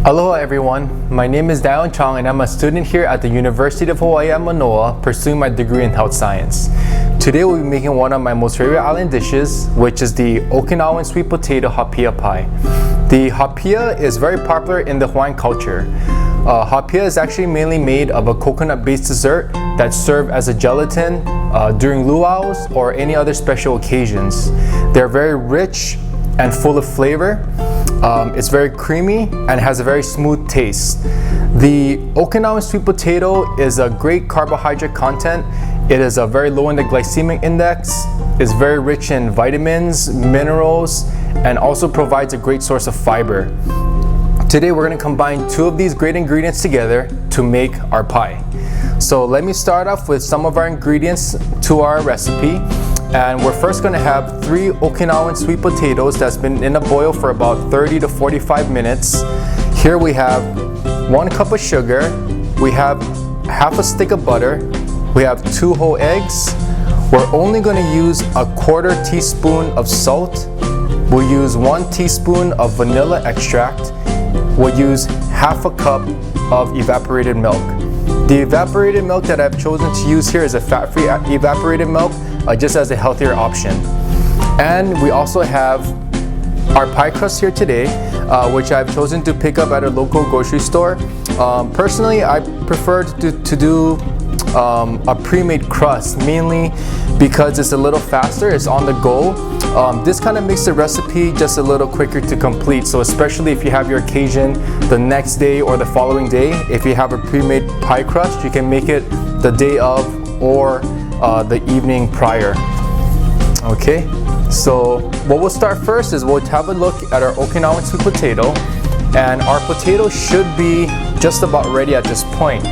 Aloha everyone, my name is Dion Chong and I'm a student here at the University of Hawaii at Manoa pursuing my degree in health science. Today we'll be making one of my most favorite island dishes, which is the Okinawan sweet potato Haupia pie. The Haupia is very popular in the Hawaiian culture. Haupia is actually mainly made of a coconut-based dessert that's served as a gelatin during luau's or any other special occasions. They're very rich and full of flavor. It's very creamy and has a very smooth taste. The Okinawan sweet potato is a great carbohydrate content. It is very low in the glycemic index, is very rich in vitamins, minerals, and also provides a great source of fiber. Today we're going to combine two of these great ingredients together to make our pie. So let me start off with some of our ingredients to our recipe. And we're first going to have 3 Okinawan sweet potatoes that's been in a boil for about 30 to 45 minutes. Here we have 1 cup of sugar, we have half a stick of butter, we have 2 whole eggs. We're only going to use a 1/4 teaspoon of salt. We'll use 1 teaspoon of vanilla extract. We'll use half a cup of evaporated milk. The evaporated milk that I've chosen to use here is a fat-free evaporated milk, just as a healthier option. And we also have our pie crust here today, which I've chosen to pick up at a local grocery store. Personally, I prefer to do a pre-made crust, mainly because it's a little faster, it's on the go. This kind of makes the recipe just a little quicker to complete, so especially if you have your occasion the next day or the following day, if you have a pre-made pie crust, you can make it the day of or the evening prior. Okay, so what we'll start first is we'll have a look at our Okinawan sweet potato, and our potato should be just about ready at this point.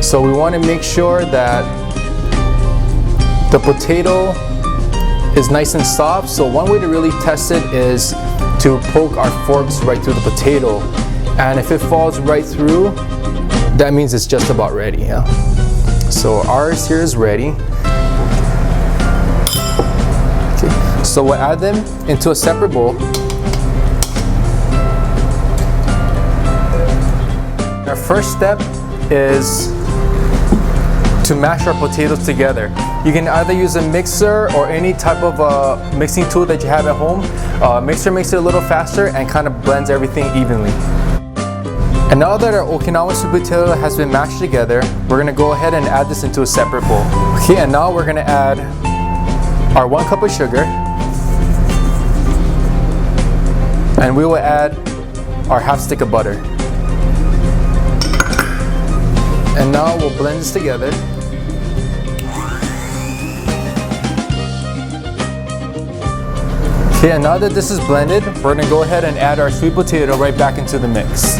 So we want to make sure that the potato is nice and soft. So one way to really test it is to poke our forks right through the potato, and if it falls right through, that means it's just about ready. Yeah. So ours here is ready. So we'll add them into a separate bowl. Our first step is to mash our potatoes together. You can either use a mixer or any type of mixing tool that you have at home. Mixer makes it a little faster and kind of blends everything evenly. And now that our Okinawan sweet potato has been mashed together, we're going to go ahead and add this into a separate bowl. Okay, and now we're going to add our 1 cup of sugar. And we will add our half stick of butter. And now we'll blend this together. Okay, and now that this is blended, we're gonna go ahead and add our sweet potato right back into the mix.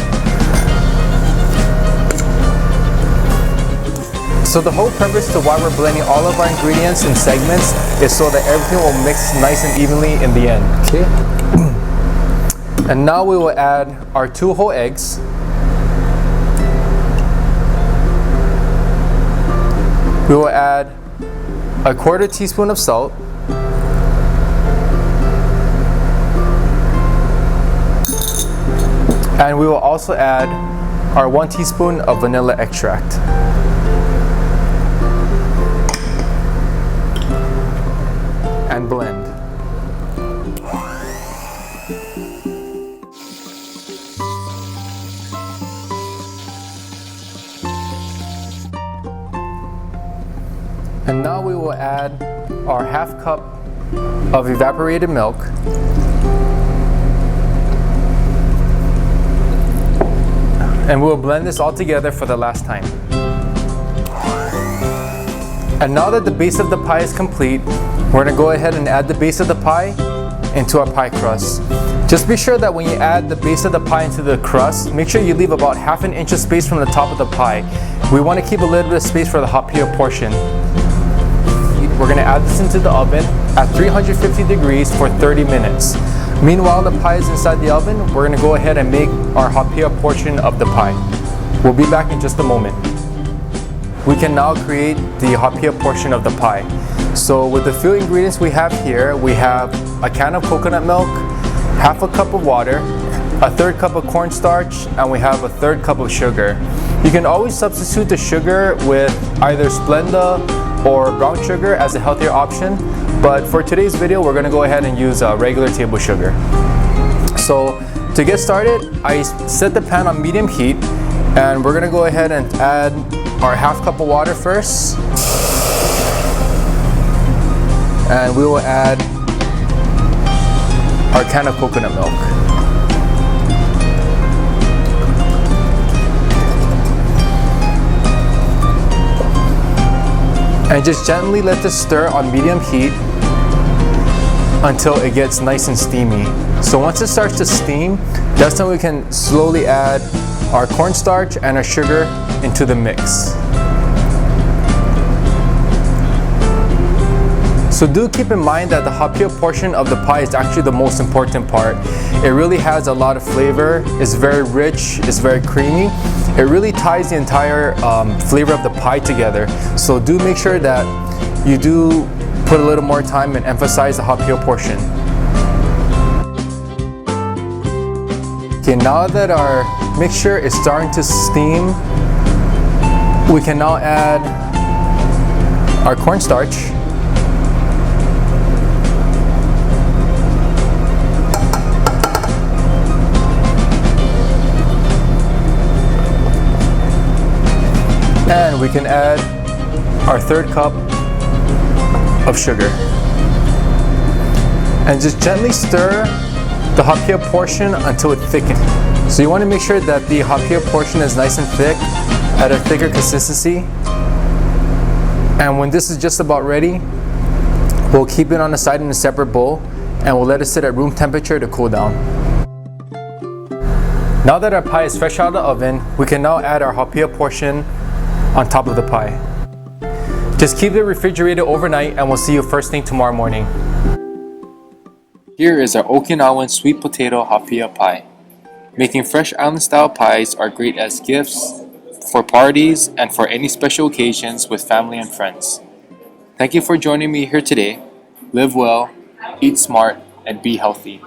So the whole purpose to why we're blending all of our ingredients in segments is so that everything will mix nice and evenly in the end. Okay. And now we will add our 2 whole eggs. We will add a 1/4 teaspoon of salt. And we will also add our 1 teaspoon of vanilla extract. And blend. And now we will add our half cup of evaporated milk. And we'll blend this all together for the last time. And now that the base of the pie is complete, we're going to go ahead and add the base of the pie into our pie crust. Just be sure that when you add the base of the pie into the crust, make sure you leave about ½ an inch of space from the top of the pie. We want to keep a little bit of space for the Haupia portion. We're going to add this into the oven at 350 degrees for 30 minutes. Meanwhile, the pie is inside the oven. We're going to go ahead and make our Haupia portion of the pie. We'll be back in just a moment. We can now create the Haupia portion of the pie. So with the few ingredients we have here, we have a can of coconut milk, ½ a cup of water, a third cup of cornstarch, and we have a third cup of sugar. You can always substitute the sugar with either Splenda or brown sugar as a healthier option, but for today's video we're going to go ahead and use regular table sugar. So to get started, I set the pan on medium heat, and we're going to go ahead and add our half cup of water first, and we will add our can of coconut milk. And just gently let this stir on medium heat until it gets nice and steamy. So once it starts to steam, that's when we can slowly add our cornstarch and our sugar into the mix. So do keep in mind that the Haupia portion of the pie is actually the most important part. It really has a lot of flavor, it's very rich, it's very creamy. It really ties the entire flavor of the pie together. So do make sure that you do put a little more time and emphasize the Haupia portion. Okay, now that our mixture is starting to steam, we can now add our cornstarch. And we can add our third cup of sugar. And just gently stir the Haupia portion until it thickens. So you want to make sure that the Haupia portion is nice and thick, at a thicker consistency. And when this is just about ready, we'll keep it on the side in a separate bowl, and we'll let it sit at room temperature to cool down. Now that our pie is fresh out of the oven, we can now add our Haupia portion on top of the pie. Just keep it refrigerated overnight, and we'll see you first thing tomorrow morning. Here is our Okinawan sweet potato Haupia pie. Making fresh island style pies are great as gifts, for parties, and for any special occasions with family and friends. Thank you for joining me here today. Live well, eat smart, and be healthy.